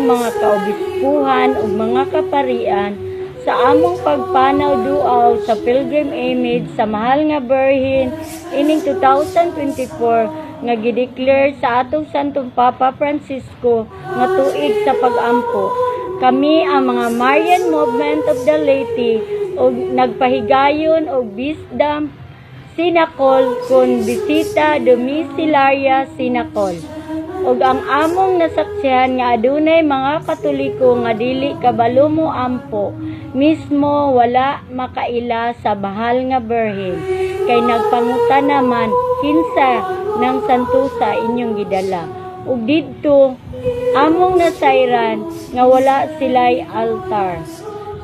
among mga kaobispuhan ug mga kaparian sa among pagpanaw duaw sa pilgrim image sa mahal nga Birhen ining 2024 nga gideclare sa atong Santong Papa Francisco nga tuig sa pag-ampo. Kami ang mga Marian Movement of the Laity ug nagpahigayon og Wisdom Sinacol kun bisita domiciliaria Sinacol. Ug ang among nasaksihan nga adunay mga Katoliko nga dili kabalo mo ampo, mismo wala makaila sa bahal nga Birhen. Kay nagpangutan naman kinsa ng santusa inyong gidala. Ug didto among nasayran nga wala sila'y altar.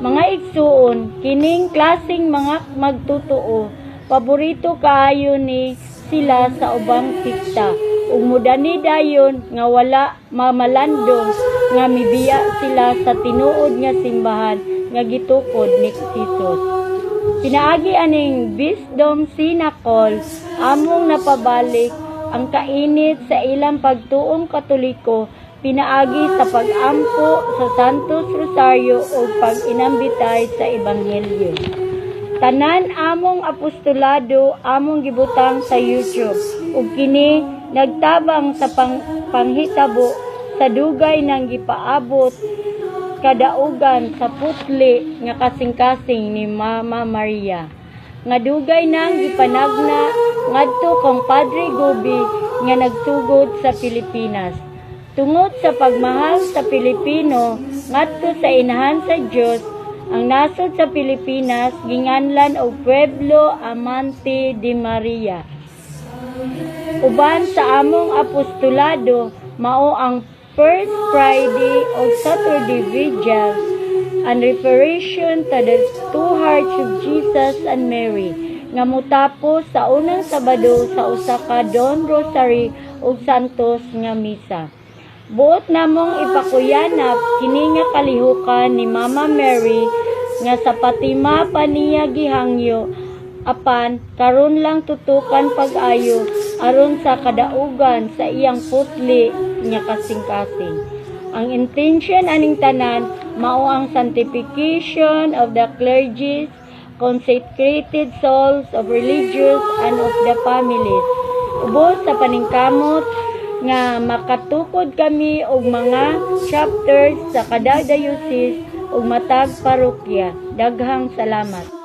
Mga igsuon, kining klaseng mga magtutuo, paborito kaayo ni sila sa ubang sikta. Ug mudani dayon nga wala mamalandong nga mibiya sila sa tinuod nga simbahan nga gitukod ni Jesus. Pinaagi aning Wisdom Sinacol among napabalik ang kainit sa ilang pagtuong Katoliko pinaagi sa pag-ampo sa Santos Rosario o pag-inambitay sa Ebanghelyo. Tanan among apostolado among gibutang sa YouTube ug kini nagtabang sa panghitabo sa dugay nang gipaabot kadaugan sa putli nga kasing-kasing ni Mama Maria. Nga dugay nang gipanagna ngadto kang Padre Gobi nga nagsugod sa Pilipinas. Tungod sa pagmahal sa Pilipino ngadto sa inahan sa Dios, ang nasod sa Pilipinas ginganlan og Pueblo Amante de Maria. Uban sa among apostolado mao ang First Friday o Saturday Vigil and reparation to the two hearts of Jesus and Mary nga motapos sa unang Sabado sa usa ka Dawn Rosary ug Santos nga misa. Buot namong ipakuyanap kini nga kalihukan ni Mama Mary nga sa Fatima pa niya gihangyo apan karon lang tutukan pag-ayo aron sa kadaugan sa iyang putli nga kasing-kasing. Ang intention aning tanan mao ang sanctification of the clergy, consecrated souls of religious and of the families. Ubos sa paningkamot nga makatukod kami og mga chapters sa kada diocese ug matag parokya. Daghang salamat.